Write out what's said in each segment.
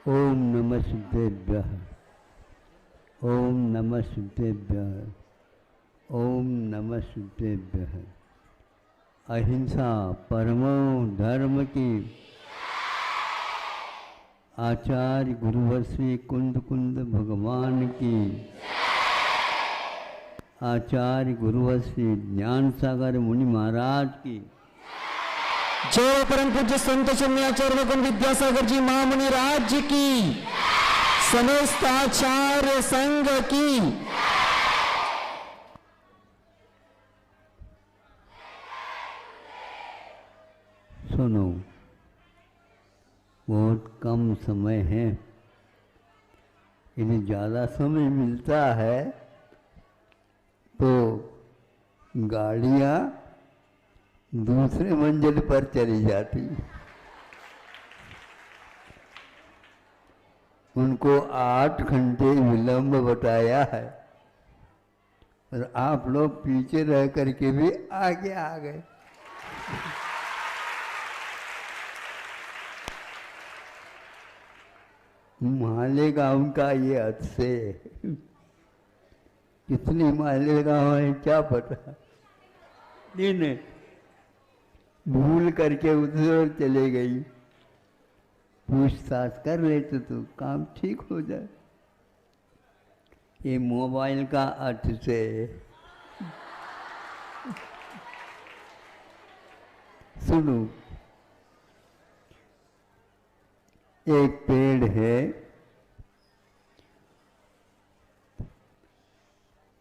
ओम नमः सिद्धेभ्यः। ओम नमः सिद्धेभ्यः। ओम नमः सिद्धेभ्यः। अहिंसा परमो धर्म की। आचार्य गुरुवर्षी कुंद कुंद भगवान की। आचार्य गुरुवर्षी ज्ञान सागर मुनि महाराज की। जय परम पूज्य संत शून्याचार्य भगवान विद्यासागर जी महामुनि राज्य की, समस्त आचार्य संघ की। सुनो, बहुत कम समय है, इन्हें ज़्यादा समय मिलता है तो गाड़ियाँ दूसरे मंजिल पर चली जाती। उनको 8 घंटे विलंब बताया है और आप लोग पीछे रह करके भी आगे आ गए। मालेगांव का ये हद से कितनी मालेगांव है क्या पता, नहीं भूल करके उधर चले गई। पूछताछ कर लेते तो काम ठीक हो जाए। ये मोबाइल का अर्थ से सुनो, एक पेड़ है,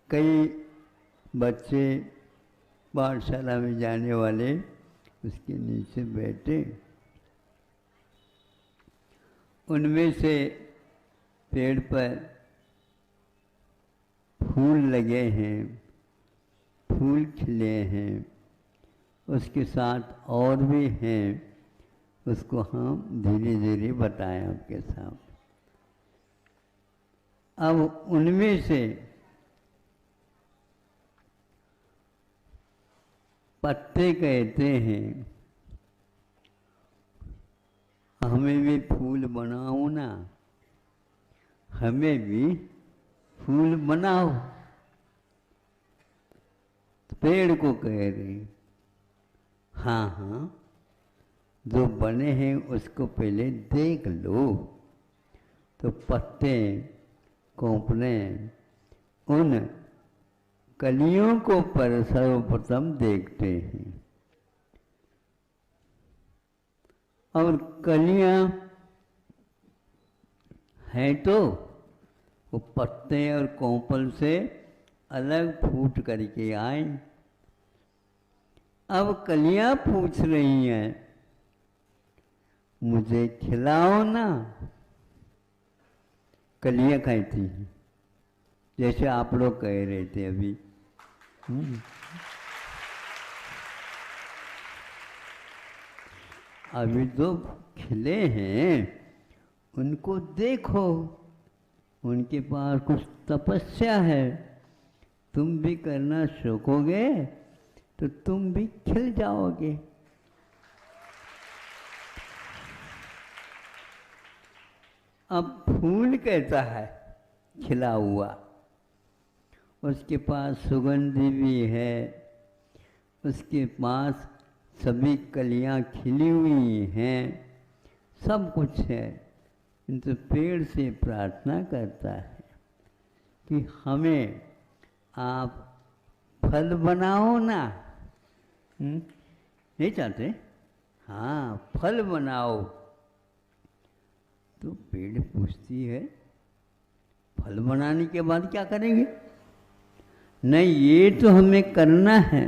कई बच्चे पाठशाला में जाने वाले उसके नीचे बैठे। उनमें से पेड़ पर फूल लगे हैं, फूल खिले हैं, उसके साथ और भी हैं, उसको हम धीरे धीरे बताएं आपके साथ। अब उनमें से पत्ते कहते हैं, हमें भी फूल बनाओ ना, हमें भी फूल बनाओ। पेड़ को कह रहे, हाँ हाँ, जो बने हैं उसको पहले देख लो। तो पत्ते कोंपने उन कलियों को पर सर्वप्रथम देखते हैं और कलियां हैं तो वो पत्ते और कोंपल से अलग फूट करके आए। अब कलियां पूछ रही हैं, मुझे खिलाओ ना। कलियां कहती हैं, जैसे आप लोग कह रहे थे अभी। अभी जो खिले हैं उनको देखो, उनके पास कुछ तपस्या है, तुम भी करना सीखोगे तो तुम भी खिल जाओगे। अब फूल कैसा है? खिला हुआ, उसके पास सुगंधी भी है, उसके पास सभी कलियां खिली हुई हैं, सब कुछ है। किंतु पेड़ से प्रार्थना करता है कि हमें आप फल बनाओ ना। नहीं चाहते? हाँ, फल बनाओ। तो पेड़ पूछती है, फल बनाने के बाद क्या करेंगे? नहीं, ये तो हमें करना है।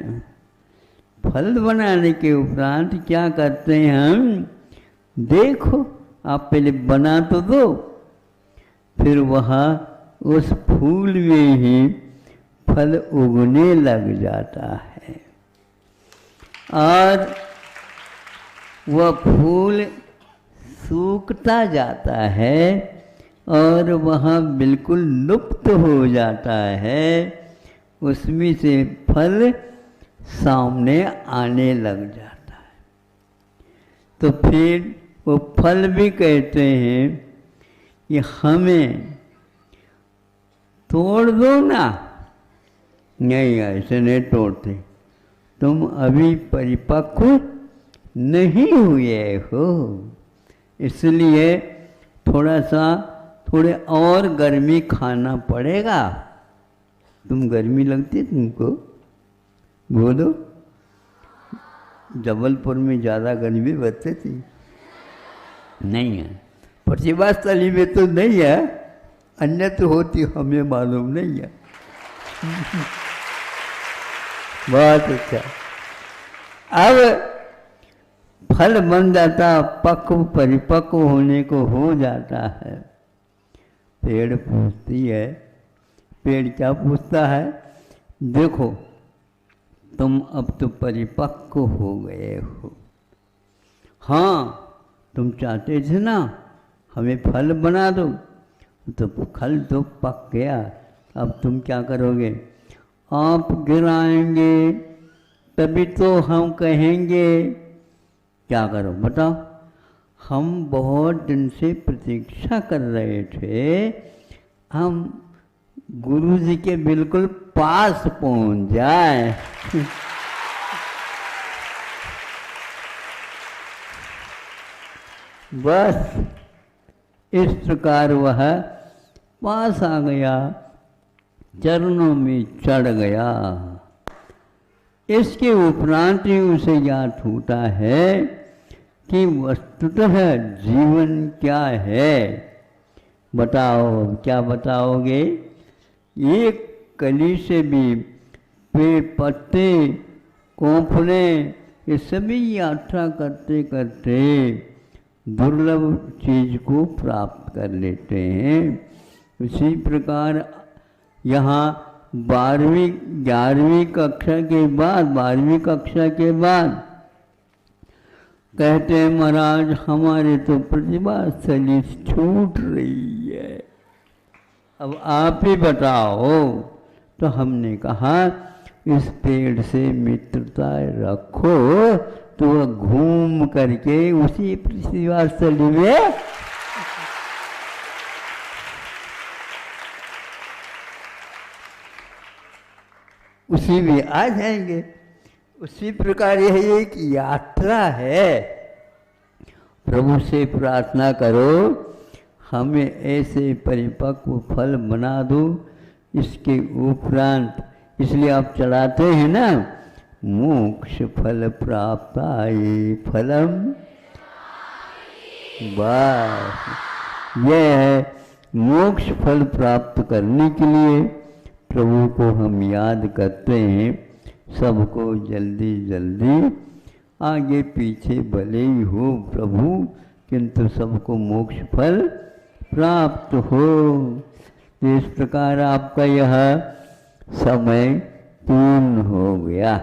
फल बनाने के उपरांत क्या करते हैं हम? देखो, आप पहले बना तो दो, फिर वहाँ उस फूल में ही फल उगने लग जाता है और वह फूल सूखता जाता है और वह बिल्कुल लुप्त हो जाता है। उसमें से फल सामने आने लग जाता है। तो फिर वो फल भी कहते हैं कि हमें तोड़ दो ना, नहीं ऐसे नहीं तोड़ते, तुम अभी परिपक्व नहीं हुए हो, इसलिए थोड़े और गर्मी खाना पड़ेगा। तुम गर्मी लगती है तुमको? बोलो, जबलपुर में ज़्यादा गर्मी बरसती थी? नहीं है। प्रतिभा स्थली में तो नहीं है, अन्य तो होती हमें मालूम नहीं है। बहुत अच्छा। अब फल बन जाता, पक्व परिपक्व होने को हो जाता है। पेड़ पूछती है, पेड़ क्या पूछता है? देखो तुम अब तो परिपक्व हो गए हो, हाँ तुम चाहते थे ना हमें फल बना दो, तो फल तो पक गया, अब तुम क्या करोगे? आप गिराएंगे तभी तो हम कहेंगे। क्या करो बताओ? हम बहुत दिन से प्रतीक्षा कर रहे थे, हम गुरु जी के बिल्कुल पास पहुंच जाए। बस इस प्रकार वह पास आ गया, चरणों में चढ़ गया। इसके उपरांत ही उसे याद होता है कि वस्तुतः जीवन क्या है। बताओ, क्या बताओगे? एक कली से भी पेड़ पत्ते कोंफने ये सभी यात्रा करते करते दुर्लभ चीज को प्राप्त कर लेते हैं। उसी प्रकार यहाँ 11वीं कक्षा के बाद कहते हैं महाराज हमारे तो प्रतिभा स्थली छूट रही है, अब आप ही बताओ। तो हमने कहा इस पेड़ से मित्रता रखो तो वह घूम करके उसी प्रतिभा स्थली में उसी में आ जाएंगे। उसी प्रकार यह एक यात्रा है। प्रभु से प्रार्थना करो हमें ऐसे परिपक्व फल बना दो। इसके उपरांत इसलिए आप चढ़ाते हैं ना, मोक्ष फल प्राप्त आए फलम, बस यह है मोक्ष फल प्राप्त करने के लिए प्रभु को हम याद करते हैं। सबको जल्दी जल्दी आगे पीछे भले ही हो प्रभु, किंतु सबको मोक्ष फल प्राप्त हो। इस प्रकार आपका यह समय पूर्ण हो गया।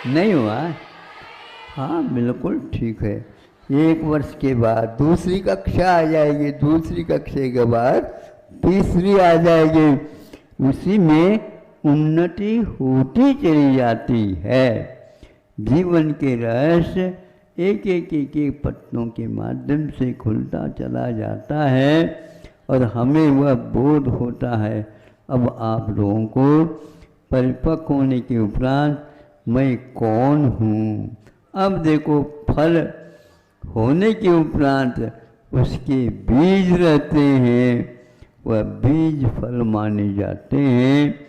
नहीं हुआ? हाँ बिल्कुल ठीक है। 1 वर्ष के बाद दूसरी कक्षा आ जाएगी, दूसरी कक्षा के बाद तीसरी आ जाएगी। उसी में उन्नति होती चली जाती है। जीवन के रहस्य एक एक पत्तों के माध्यम से खुलता चला जाता है और हमें वह बोध होता है। अब आप लोगों को परिपक्व होने के उपरांत मैं कौन हूँ। अब देखो फल होने के उपरांत उसके बीज रहते हैं, वह बीज फल माने जाते हैं।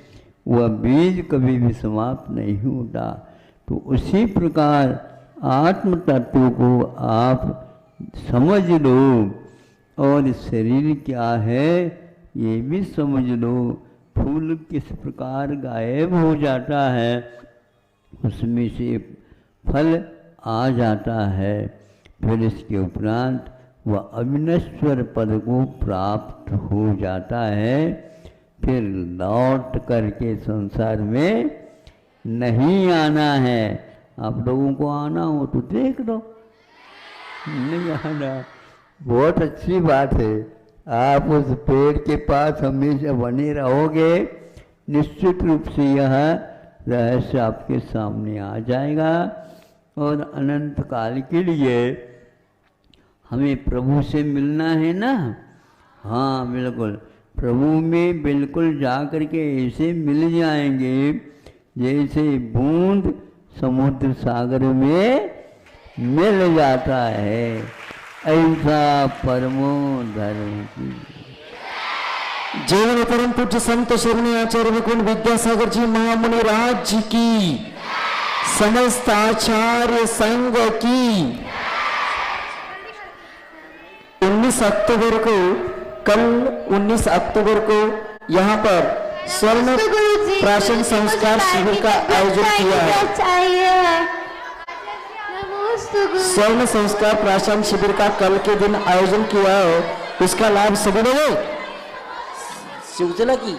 वह बीज कभी भी समाप्त नहीं होता। तो उसी प्रकार आत्म तत्व को आप समझ लो और शरीर क्या है ये भी समझ लो। फूल किस प्रकार गायब हो जाता है, उसमें से फल आ जाता है। फिर इसके उपरांत वह अविनश्वर पद को प्राप्त हो जाता है। फिर लौट करके संसार में नहीं आना है। आप लोगों को आना हो तो देख लो, नहीं आना बहुत अच्छी बात है। आप उस पेड़ के पास हमेशा बने रहोगे, निश्चित रूप से यह रहस्य आपके सामने आ जाएगा और अनंत काल के लिए हमें प्रभु से मिलना है ना। हाँ बिल्कुल, प्रभु में बिल्कुल जा कर के ऐसे मिल जाएंगे जैसे बूंद समुद्र सागर में मिल जाता है। ऐसा परमो धर्म की। जय परम पूज्य संत शिरोमणि आचार्य मुकुंद विद्यासागर जी महामुनि राज जी की, समस्त आचार्य संघ की। 19 अक्टूबर को, कल 19 अक्टूबर को यहाँ पर स्वर्ण प्राशन संस्कार शिविर का आयोजन किया है। स्वर्ण संस्कार प्राशन शिविर का कल के दिन आयोजन किया है। इसका लाभ सभी लोगों शिवचला की